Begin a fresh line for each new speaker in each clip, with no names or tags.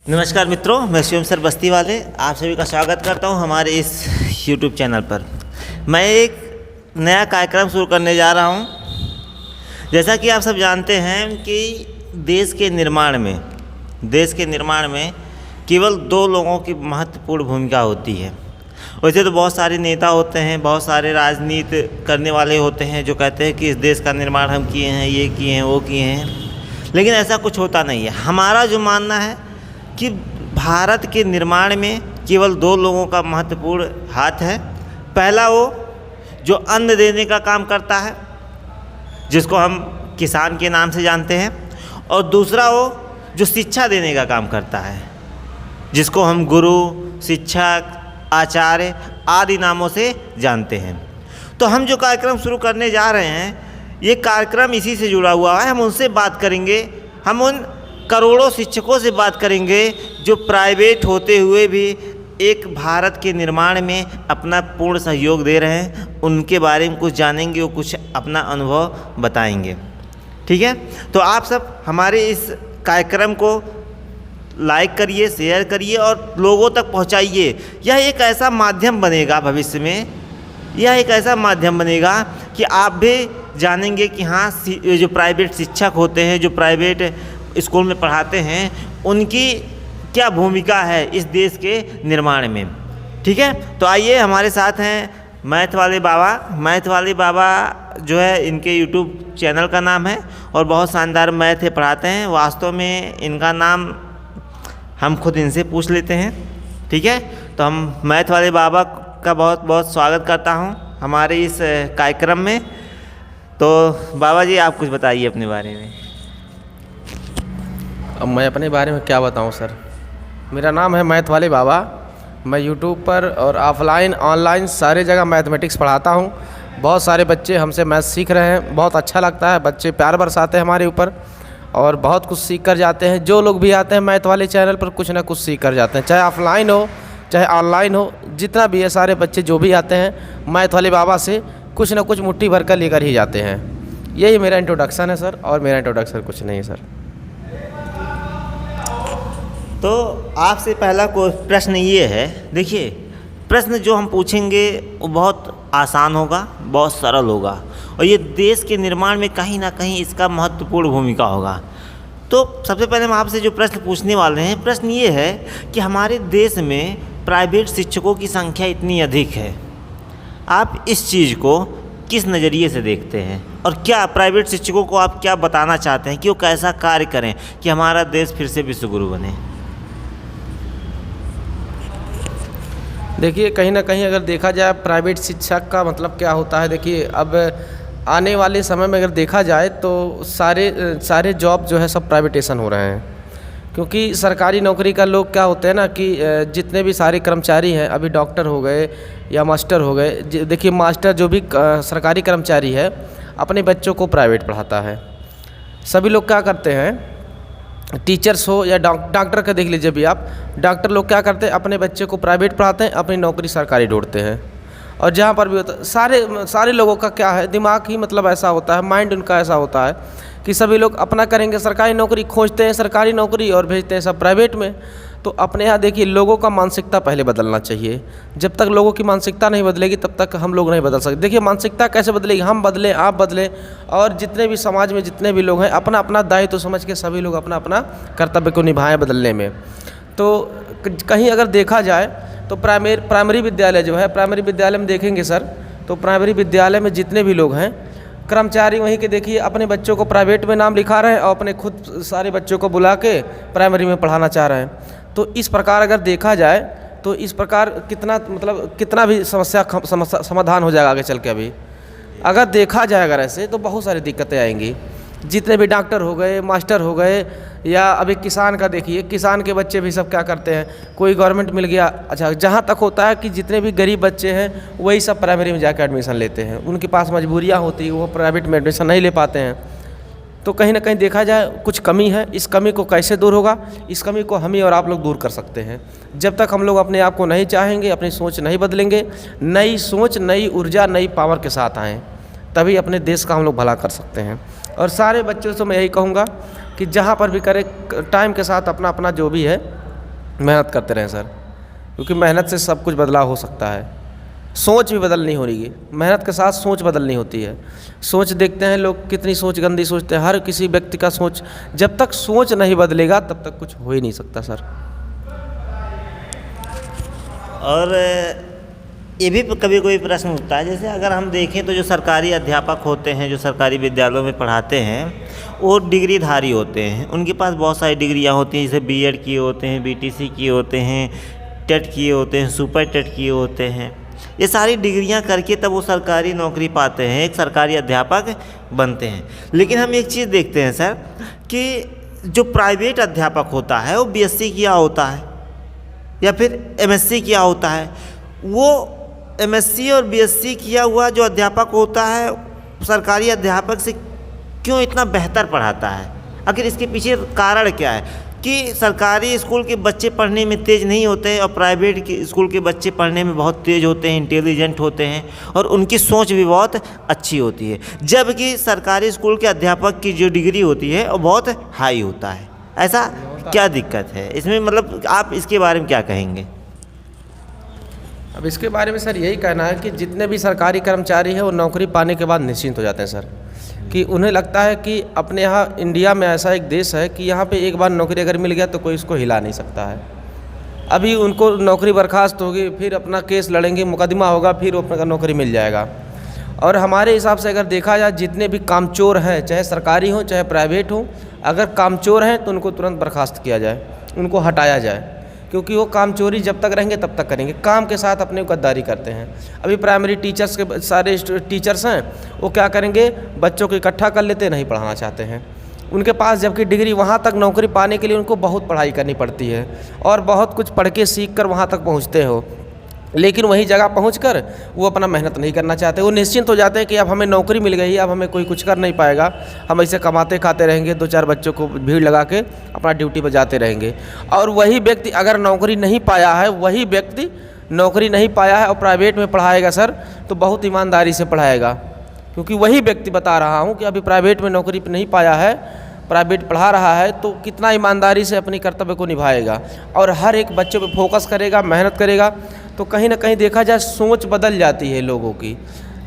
नमस्कार मित्रों, मैं शिवम सर बस्ती वाले आप सभी का स्वागत करता हूं हमारे इस YouTube चैनल पर। मैं एक नया कार्यक्रम शुरू करने जा रहा हूं। जैसा कि आप सब जानते हैं कि देश के निर्माण में केवल दो लोगों की महत्वपूर्ण भूमिका होती है। वैसे तो बहुत सारे नेता होते हैं, बहुत सारे राजनीति करने वाले होते हैं जो कहते हैं कि इस देश का निर्माण हम किए हैं, ये किए हैं, वो किए हैं, लेकिन ऐसा कुछ होता नहीं है। हमारा जो मानना है कि भारत के निर्माण में केवल दो लोगों का महत्वपूर्ण हाथ है। पहला वो जो अन्न देने का काम करता है, जिसको हम किसान के नाम से जानते हैं, और दूसरा वो जो शिक्षा देने का काम करता है, जिसको हम गुरु, शिक्षक, आचार्य आदि नामों से जानते हैं। तो हम जो कार्यक्रम शुरू करने जा रहे हैं, ये कार्यक्रम इसी से जुड़ा हुआ है। हम उनसे बात करेंगे, हम उन करोड़ों शिक्षकों से बात करेंगे जो प्राइवेट होते हुए भी एक भारत के निर्माण में अपना पूर्ण सहयोग दे रहे हैं। उनके बारे में कुछ जानेंगे और कुछ अपना अनुभव बताएंगे। ठीक है, तो आप सब हमारे इस कार्यक्रम को लाइक करिए, शेयर करिए और लोगों तक पहुंचाइए। यह एक ऐसा माध्यम बनेगा भविष्य में, यह एक ऐसा माध्यम बनेगा कि आप भी जानेंगे कि हाँ, जो प्राइवेट शिक्षक होते हैं, जो प्राइवेट स्कूल में पढ़ाते हैं, उनकी क्या भूमिका है इस देश के निर्माण में। ठीक है, तो आइए, हमारे साथ हैं मैथ वाले बाबा जो है, इनके YouTube चैनल का नाम है और बहुत शानदार मैथ पढ़ाते हैं। वास्तव में इनका नाम हम खुद इनसे पूछ लेते हैं। ठीक है, तो हम मैथ वाले बाबा का बहुत बहुत स्वागत करता हूं हमारे इस कार्यक्रम में। तो बाबा जी, आप कुछ बताइए अपने बारे में।
अब मैं अपने बारे में क्या बताऊं सर। मेरा नाम है मैथ वाले बाबा। मैं यूट्यूब पर और ऑफलाइन ऑनलाइन सारे जगह मैथमेटिक्स पढ़ाता हूं। बहुत सारे बच्चे हमसे मैथ सीख रहे हैं, बहुत अच्छा लगता है। बच्चे प्यार बरसाते हैं हमारे ऊपर और बहुत कुछ सीख कर जाते हैं। जो लोग भी आते हैं मैथ वाले चैनल पर कुछ ना कुछ सीख कर जाते हैं, चाहे ऑफलाइन हो चाहे ऑनलाइन हो। जितना भी है, सारे बच्चे जो भी आते हैं मैथ वाले बाबा से कुछ ना कुछ मुट्ठी भर कर लेकर ही जाते हैं। यही मेरा इंट्रोडक्शन है सर, और मेरा इंट्रोडक्शन कुछ नहीं है सर।
तो आपसे पहला प्रश्न ये है, देखिए, प्रश्न जो हम पूछेंगे वो बहुत आसान होगा, बहुत सरल होगा, और ये देश के निर्माण में कहीं ना कहीं इसका महत्वपूर्ण भूमिका होगा। तो सबसे पहले हम आपसे जो प्रश्न पूछने वाले हैं, प्रश्न ये है कि हमारे देश में प्राइवेट शिक्षकों की संख्या इतनी अधिक है, आप इस चीज़ को किस नज़रिए से देखते हैं, और क्या प्राइवेट शिक्षकों को आप क्या बताना चाहते हैं कि वो कैसा कार्य करें कि हमारा देश फिर से विश्वगुरु बने।
देखिए, कहीं ना कहीं अगर देखा जाए प्राइवेट शिक्षक का मतलब क्या होता है। देखिए, अब आने वाले समय में अगर देखा जाए तो सारे जॉब जो है सब प्राइवेटेशन हो रहे हैं, क्योंकि सरकारी नौकरी का लोग क्या होते हैं ना कि जितने भी सारे कर्मचारी हैं, अभी डॉक्टर हो गए या मास्टर हो गए। देखिए, मास्टर जो भी सरकारी कर्मचारी है अपने बच्चों को प्राइवेट पढ़ाता है। सभी लोग क्या करते हैं, टीचर्स हो या डॉक्टर का देख लीजिए भी आप, डॉक्टर लोग क्या करते हैं, अपने बच्चे को प्राइवेट पढ़ाते हैं, अपनी नौकरी सरकारी ढूंढते हैं। और जहाँ पर भी होता है, सारे लोगों का क्या है, दिमाग ही मतलब ऐसा होता है, माइंड उनका ऐसा होता है कि सभी लोग अपना करेंगे, सरकारी नौकरी खोजते हैं, सरकारी नौकरी, और भेजते हैं सब प्राइवेट में। तो अपने यहाँ देखिए, लोगों का मानसिकता पहले बदलना चाहिए। जब तक लोगों की मानसिकता नहीं बदलेगी तब तक हम लोग नहीं बदल सकते। देखिए, मानसिकता कैसे बदलेगी, हम बदलें, आप बदलें, और जितने भी समाज में जितने भी लोग हैं अपना अपना दायित्व तो समझ के सभी लोग अपना अपना कर्तव्य को निभाएं बदलने में। तो कहीं अगर देखा जाए तो प्राइमरी विद्यालय जो है, प्राइमरी विद्यालय में देखेंगे सर, तो प्राइमरी विद्यालय में जितने भी लोग हैं कर्मचारी, वहीं के देखिए अपने बच्चों को प्राइवेट में नाम लिखा रहे हैं और अपने खुद सारे बच्चों को बुला के प्राइमरी में पढ़ाना चाह रहे हैं। तो इस प्रकार अगर देखा जाए तो इस प्रकार कितना भी समस्या समाधान हो जाएगा आगे चल के। अभी अगर देखा जाए अगर ऐसे, तो बहुत सारी दिक्कतें आएंगी। जितने भी डॉक्टर हो गए, मास्टर हो गए, या अभी किसान का देखिए, किसान के बच्चे भी सब क्या करते हैं, कोई गवर्नमेंट मिल गया, अच्छा, जहाँ तक होता है कि जितने भी गरीब बच्चे हैं वही सब प्राइमरी में जाकर एडमिशन लेते हैं। उनके पास मजबूरियाँ होती है, वो प्राइवेट में एडमिशन नहीं ले पाते हैं। तो कहीं ना कहीं देखा जाए कुछ कमी है। इस कमी को कैसे दूर होगा, इस कमी को हम ही और आप लोग दूर कर सकते हैं। जब तक हम लोग अपने आप को नहीं चाहेंगे, अपनी सोच नहीं बदलेंगे, नई सोच, नई ऊर्जा, नई पावर के साथ आएँ, तभी अपने देश का हम लोग भला कर सकते हैं। और सारे बच्चों से मैं यही कहूँगा कि जहाँ पर भी करें, टाइम के साथ अपना अपना जो भी है मेहनत करते रहें सर, क्योंकि मेहनत से सब कुछ बदलाव हो सकता है। सोच भी बदलनी हो रही है, मेहनत के साथ सोच बदलनी होती है। सोच देखते हैं लोग कितनी सोच गंदी सोचते हैं, हर किसी व्यक्ति का सोच, जब तक सोच नहीं बदलेगा तब तक कुछ हो ही नहीं सकता सर।
और ये भी कभी कोई प्रश्न उठता है, जैसे अगर हम देखें तो जो सरकारी अध्यापक होते हैं, जो सरकारी विद्यालयों में पढ़ाते हैं, वो डिग्रीधारी होते हैं। उनके पास बहुत सारी डिग्रियां होती हैं, जैसे बीएड किए होते हैं, बीटीसी किए होते हैं, टेट किए होते हैं, सुपर टेट किए होते हैं। ये सारी डिग्रियां करके तब वो सरकारी नौकरी पाते हैं, एक सरकारी अध्यापक बनते हैं। लेकिन हम एक चीज़ देखते हैं सर कि जो प्राइवेट अध्यापक होता है वो बीएससी किया होता है या फिर एमएससी किया होता है। वो एमएससी और बीएससी किया हुआ जो अध्यापक होता है सरकारी अध्यापक से क्यों इतना बेहतर पढ़ाता है? आखिर इसके पीछे कारण क्या है कि सरकारी स्कूल के बच्चे पढ़ने में तेज़ नहीं होते हैं और प्राइवेट के स्कूल के बच्चे पढ़ने में बहुत तेज़ होते हैं, इंटेलिजेंट होते हैं और उनकी सोच भी बहुत अच्छी होती है, जबकि सरकारी स्कूल के अध्यापक की जो डिग्री होती है वो बहुत हाई होता है। ऐसा क्या दिक्कत है इसमें, मतलब आप इसके बारे में क्या कहेंगे?
अब इसके बारे में सर यही कहना है कि जितने भी सरकारी कर्मचारी हैं वो नौकरी पाने के बाद निश्चिंत हो जाते हैं सर, कि उन्हें लगता है कि अपने यहाँ इंडिया में ऐसा एक देश है कि यहाँ पे एक बार नौकरी अगर मिल गया तो कोई इसको हिला नहीं सकता है। अभी उनको नौकरी बर्खास्त होगी, फिर अपना केस लड़ेंगे, मुकदमा होगा, फिर अपना नौकरी मिल जाएगा। और हमारे हिसाब से अगर देखा जाए जितने भी कामचोर हैं, चाहे सरकारी हो चाहे प्राइवेट हो, अगर कामचोर हैं तो उनको तुरंत बर्खास्त किया जाए, उनको हटाया जाए, क्योंकि वो काम चोरी जब तक रहेंगे तब तक करेंगे, काम के साथ अपने गद्दारी करते हैं। अभी प्राइमरी टीचर्स के सारे टीचर्स हैं, वो क्या करेंगे, बच्चों को इकट्ठा कर लेते, नहीं पढ़ाना चाहते हैं उनके पास, जबकि डिग्री वहाँ तक नौकरी पाने के लिए उनको बहुत पढ़ाई करनी पड़ती है और बहुत कुछ पढ़ के सीख कर वहाँ तक पहुँचते हो। लेकिन वही जगह पहुंचकर वो अपना मेहनत नहीं करना चाहते, वो निश्चिंत हो जाते हैं कि अब हमें नौकरी मिल गई, अब हमें कोई कुछ कर नहीं पाएगा, हम ऐसे कमाते खाते रहेंगे, 2-4 बच्चों को भीड़ लगा के अपना ड्यूटी पर जाते रहेंगे। और वही व्यक्ति अगर नौकरी नहीं पाया है, वही व्यक्ति नौकरी नहीं पाया है और प्राइवेट में पढ़ाएगा सर, तो बहुत ईमानदारी से पढ़ाएगा, क्योंकि वही व्यक्ति बता रहा हूँ कि अभी प्राइवेट में नौकरी नहीं पाया है, प्राइवेट पढ़ा रहा है, तो कितना ईमानदारी से अपनी कर्तव्य को निभाएगा और हर एक बच्चे पे फोकस करेगा, मेहनत करेगा। तो कहीं ना कहीं देखा जाए सोच बदल जाती है लोगों की।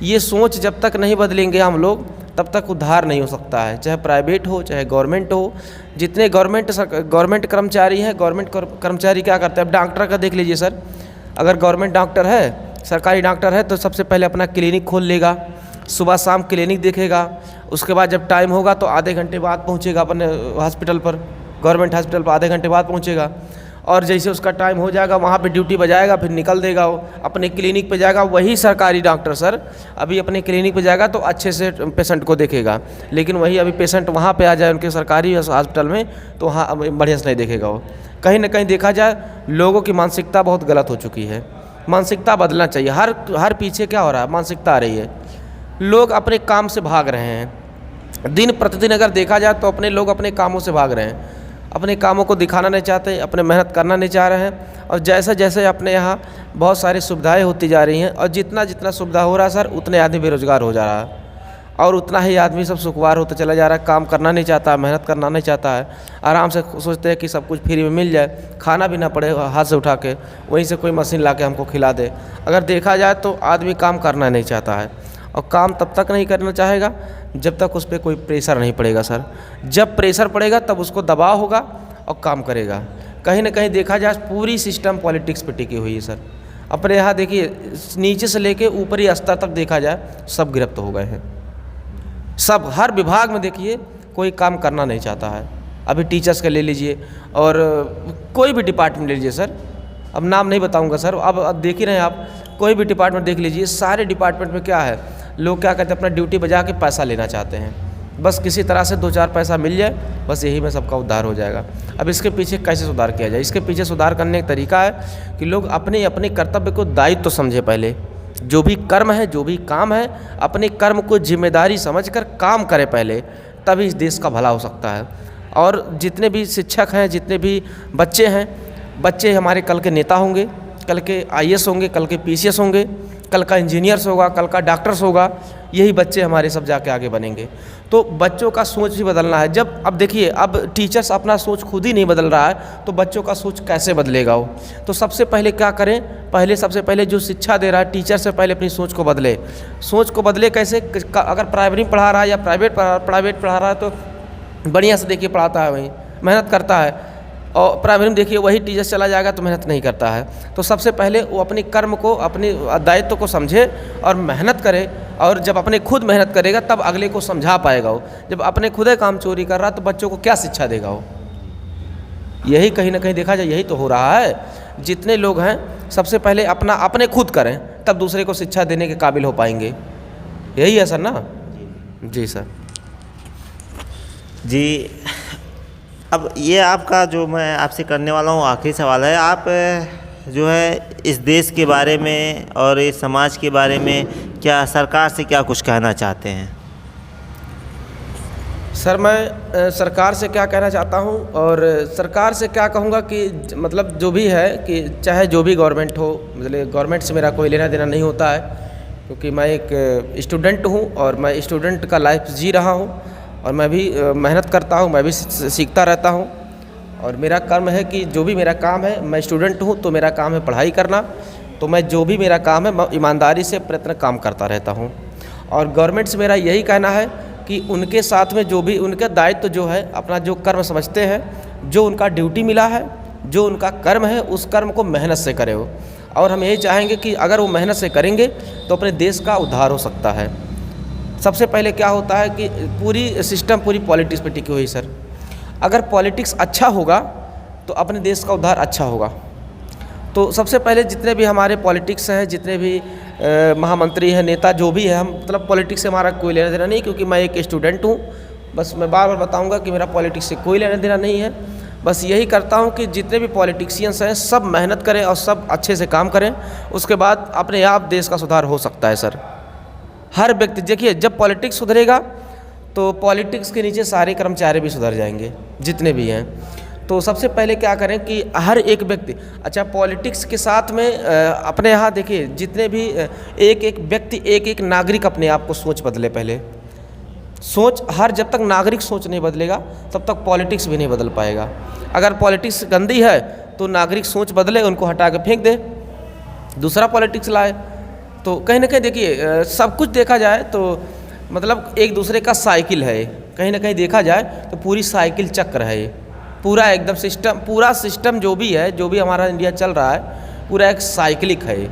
ये सोच जब तक नहीं बदलेंगे हम लोग, तब तक उद्धार नहीं हो सकता है, चाहे प्राइवेट हो चाहे गवर्नमेंट हो। जितने गवर्नमेंट कर्मचारी हैं, गवर्नमेंट कर्मचारी क्या करते हैं, अब डॉक्टर का देख लीजिए सर, अगर गवर्नमेंट डॉक्टर है, सरकारी डॉक्टर है, तो सबसे पहले अपना क्लिनिक खोल लेगा, सुबह शाम क्लिनिक देखेगा, उसके बाद जब टाइम होगा तो आधे घंटे बाद पहुंचेगा अपने हॉस्पिटल पर, गवर्नमेंट हॉस्पिटल पर आधे घंटे बाद पहुंचेगा, और जैसे उसका टाइम हो जाएगा वहाँ पे ड्यूटी बजाएगा, फिर निकल देगा, वो अपने क्लिनिक पे जाएगा। वही सरकारी डॉक्टर सर अभी अपने क्लिनिक पे जाएगा तो अच्छे से पेशेंट को देखेगा, लेकिन वही अभी पेशेंट वहाँ पे आ जाए उनके सरकारी हॉस्पिटल में तो वहाँ बढ़िया से नहीं देखेगा वो। कहीं ना कहीं देखा जाए लोगों की मानसिकता बहुत गलत हो चुकी है, मानसिकता बदलना चाहिए। हर पीछे क्या हो रहा है, मानसिकता आ रही है, लोग अपने काम से भाग रहे हैं, दिन प्रतिदिन अगर देखा जाए तो अपने लोग अपने कामों से भाग रहे हैं, अपने कामों को दिखाना नहीं चाहते, अपने मेहनत करना नहीं चाह रहे हैं। और जैसे जैसे अपने यहाँ बहुत सारी सुविधाएं होती जा रही हैं और जितना जितना सुविधा हो रहा है सर, उतने आदमी बेरोजगार हो जा रहा है और उतना ही आदमी सब सुखवार होता चला जा रहा है, काम करना नहीं चाहता, मेहनत करना नहीं चाहता है, आराम से सोचते हैं कि सब कुछ फ्री में मिल जाए, खाना भी ना पड़े हाथ से उठा के, वहीं से कोई मशीन ला के हमको खिला दे। अगर देखा जाए तो आदमी काम करना नहीं चाहता है, और काम तब तक नहीं करना चाहेगा जब तक उस पर कोई प्रेशर नहीं पड़ेगा सर। जब प्रेशर पड़ेगा तब उसको दबाव होगा और काम करेगा। कहीं ना कहीं देखा जाए पूरी सिस्टम पॉलिटिक्स पे टिकी हुई है सर। अपने यहाँ देखिए नीचे से लेके ऊपरी स्तर तक देखा जाए सब गिरफ्त हो गए हैं, सब हर विभाग में देखिए कोई काम करना नहीं चाहता है। अभी टीचर्स का ले लीजिए और कोई भी डिपार्टमेंट ले लीजिए सर, अब नाम नहीं बताऊंगा सर, अब देख ही रहे हैं आप, कोई भी डिपार्टमेंट देख लीजिए, सारे डिपार्टमेंट में क्या है, लोग क्या कहते हैं, अपना ड्यूटी बजा के पैसा लेना चाहते हैं, बस किसी तरह से 2-4 पैसा मिल जाए, बस यही में सबका उद्धार हो जाएगा। अब इसके पीछे कैसे सुधार किया जाए? इसके पीछे सुधार करने का तरीका है कि लोग अपने अपने कर्तव्य को दायित्व तो समझे, पहले जो भी कर्म है, जो भी काम है, अपने कर्म को जिम्मेदारी समझकर काम करें पहले, तभी इस देश का भला हो सकता है। और जितने भी शिक्षक हैं, जितने भी बच्चे हैं, बच्चे हमारे कल के नेता होंगे, कल के IAS होंगे, कल के PCS होंगे, कल का इंजीनियर्स होगा, कल का डॉक्टर्स होगा। यही बच्चे हमारे सब जाके आगे बनेंगे। तो बच्चों का सोच भी बदलना है। जब अब देखिए, अब टीचर्स अपना सोच खुद ही नहीं बदल रहा है तो बच्चों का सोच कैसे बदलेगा वो। तो सबसे पहले क्या करें, सबसे पहले जो शिक्षा दे रहा है टीचर से पहले अपनी सोच को बदले। सोच को बदले कैसे? अगर प्राइमरी पढ़ा रहा है या प्राइवेट पढ़ा रहा है तो बढ़िया से देखिए पढ़ाता है, वही मेहनत करता है। और प्राइमरी में देखिए वही टीचर चला जाएगा तो मेहनत नहीं करता है। तो सबसे पहले वो अपने कर्म को, अपने दायित्व को समझे और मेहनत करे। और जब अपने खुद मेहनत करेगा तब अगले को समझा पाएगा वो। जब अपने खुद काम चोरी कर रहा तो बच्चों को क्या शिक्षा देगा वो? यही कहीं ना कहीं देखा जाए यही तो हो रहा है। जितने लोग हैं सबसे पहले अपने खुद करें तब दूसरे को शिक्षा देने के काबिल हो पाएंगे। यही है सर ना? जी सर।
जी, अब ये आपका जो मैं आपसे करने वाला हूँ आखिरी सवाल है। आप जो है इस देश के बारे में और इस समाज के बारे में क्या सरकार से क्या कुछ कहना चाहते हैं?
सर मैं सरकार से क्या कहना चाहता हूँ और सरकार से क्या कहूँगा कि मतलब जो भी है कि चाहे जो भी गवर्नमेंट हो, मतलब गवर्नमेंट से मेरा कोई लेना देना नहीं होता है, क्योंकि मैं एक स्टूडेंट हूँ और मैं स्टूडेंट का लाइफ जी रहा हूँ और मैं भी मेहनत करता हूँ, मैं भी सीखता रहता हूँ। और मेरा कर्म है कि जो भी मेरा काम है, मैं स्टूडेंट हूँ तो मेरा काम है पढ़ाई करना। तो मैं जो भी मेरा काम है मैं ईमानदारी से प्रयत्न काम करता रहता हूँ। और गवर्नमेंट से मेरा यही कहना है कि उनके साथ में जो भी उनका दायित्व जो है, अपना जो कर्म समझते हैं, जो उनका ड्यूटी मिला है, जो उनका कर्म है, उस कर्म को मेहनत से करे वो। और हम यही चाहेंगे कि अगर वो मेहनत से करेंगे तो अपने देश का उद्धार हो सकता है। सबसे पहले क्या होता है कि पूरी सिस्टम पूरी पॉलिटिक्स पे टिकी हुई सर। अगर पॉलिटिक्स अच्छा होगा तो अपने देश का उद्धार अच्छा होगा। तो सबसे पहले जितने भी हमारे पॉलिटिक्स हैं, जितने भी महामंत्री हैं, नेता जो भी है, हम मतलब पॉलिटिक्स से हमारा कोई लेना देना नहीं, क्योंकि मैं एक स्टूडेंट हूँ। बस मैं बार बार बताऊँगा कि मेरा पॉलिटिक्स से कोई लेना देना नहीं है। बस यही करता हूँ कि जितने भी पॉलिटिशियंस हैं सब मेहनत करें और सब अच्छे से काम करें, उसके बाद अपने आप देश का सुधार हो सकता है सर। हर व्यक्ति देखिए, जब पॉलिटिक्स सुधरेगा तो पॉलिटिक्स के नीचे सारे कर्मचारी भी सुधर जाएंगे जितने भी हैं। तो सबसे पहले क्या करें कि हर एक व्यक्ति, अच्छा पॉलिटिक्स के साथ में अपने यहाँ देखिए जितने भी एक एक व्यक्ति, एक एक नागरिक अपने आप को सोच बदले। पहले सोच जब तक नागरिक सोच नहीं बदलेगा तब तक पॉलिटिक्स भी नहीं बदल पाएगा। अगर पॉलिटिक्स गंदी है तो नागरिक सोच बदले, उनको हटा के फेंक दे, दूसरा पॉलिटिक्स लाए। तो कहीं ना कहीं देखिए सब कुछ देखा जाए तो मतलब एक दूसरे का साइकिल है। कहीं ना कहीं देखा जाए तो पूरी साइकिल चक्र है ये, पूरा एकदम सिस्टम, पूरा सिस्टम जो भी है, जो भी हमारा इंडिया चल रहा है, पूरा एक साइकिलिक है ये।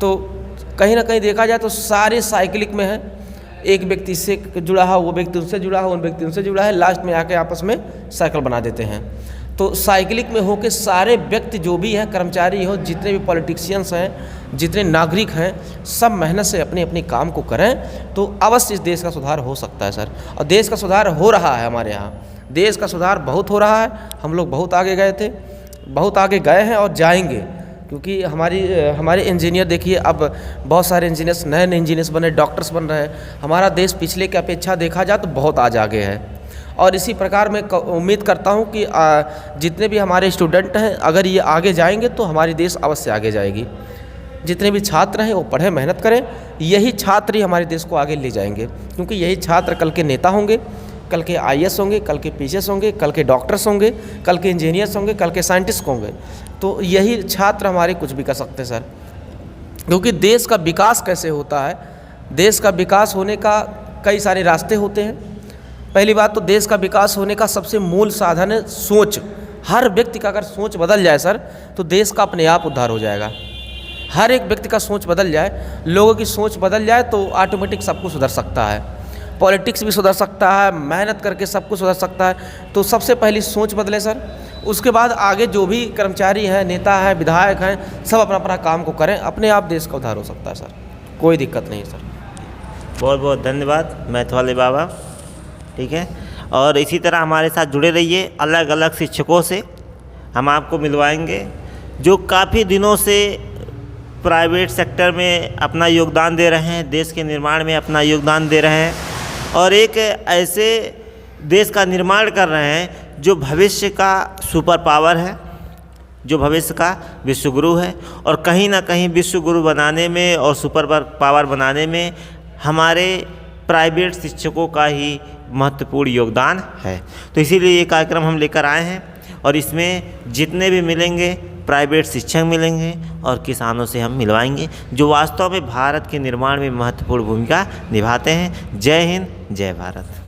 तो कहीं ना कहीं देखा जाए तो सारे साइकिलिक में है। एक व्यक्ति से जुड़ा है, वो व्यक्ति उनसे जुड़ा है, उन व्यक्ति उनसे जुड़ा है, लास्ट में आके आपस में साइकिल बना देते हैं। तो साइकिलिक में होकर सारे व्यक्ति जो भी हैं, कर्मचारी हो, जितने भी पॉलिटिशियंस हैं, जितने नागरिक हैं, सब मेहनत से अपने अपने काम को करें तो अवश्य इस देश का सुधार हो सकता है सर। और देश का सुधार हो रहा है, हमारे यहाँ देश का सुधार बहुत हो रहा है। हम लोग बहुत आगे गए थे, बहुत आगे गए हैं और जाएंगे, क्योंकि हमारे इंजीनियर देखिए, अब बहुत सारे इंजीनियर्स, नए नए इंजीनियर्स बने, डॉक्टर्स बन रहे हैं। हमारा देश पिछले की अपेक्षा देखा जाए तो बहुत आज आगे है। और इसी प्रकार मैं उम्मीद करता हूं कि जितने भी हमारे स्टूडेंट हैं, अगर ये आगे जाएंगे तो हमारी देश अवश्य आगे जाएगी। जितने भी छात्र हैं वो पढ़ें, मेहनत करें, यही छात्र ही हमारे देश को आगे ले जाएंगे, क्योंकि यही छात्र कल के नेता होंगे, कल के IAS होंगे, कल के PCS होंगे, कल के डॉक्टर्स होंगे, कल के इंजीनियर्स होंगे, कल के साइंटिस्ट होंगे। तो यही छात्र हमारे कुछ भी कर सकते हैं सर। क्योंकि देश का विकास कैसे होता है, देश का विकास होने का कई सारे रास्ते होते हैं। पहली बात तो देश का विकास होने का सबसे मूल साधन है सोच। हर व्यक्ति का अगर सोच बदल जाए सर तो देश का अपने आप उद्धार हो जाएगा। हर एक व्यक्ति का सोच बदल जाए, लोगों की सोच बदल जाए तो ऑटोमेटिक सब कुछ सुधर सकता है। पॉलिटिक्स भी सुधर सकता है, मेहनत करके सब कुछ सुधर सकता है। तो सबसे पहली सोच बदले सर, उसके बाद आगे जो भी कर्मचारी हैं, नेता हैं, विधायक हैं, सब अपना अपना काम को करें, अपने आप देश का उद्धार हो सकता है सर। कोई दिक्कत नहीं है सर।
बहुत बहुत धन्यवाद मैथ वाले बाबा, ठीक है। और इसी तरह हमारे साथ जुड़े रहिए, अलग अलग शिक्षकों से हम आपको मिलवाएंगे जो काफ़ी दिनों से प्राइवेट सेक्टर में अपना योगदान दे रहे हैं, देश के निर्माण में अपना योगदान दे रहे हैं और एक ऐसे देश का निर्माण कर रहे हैं जो भविष्य का सुपर पावर है, जो भविष्य का विश्वगुरु है। और कहीं ना कहीं विश्वगुरु बनाने में और सुपर पावर बनाने में हमारे प्राइवेट शिक्षकों का ही महत्वपूर्ण योगदान है। तो इसीलिए ये कार्यक्रम हम लेकर आए हैं और इसमें जितने भी मिलेंगे प्राइवेट शिक्षक मिलेंगे और किसानों से हम मिलवाएंगे, जो वास्तव में भारत के निर्माण में महत्वपूर्ण भूमिका निभाते हैं। जय हिंद, जय भारत।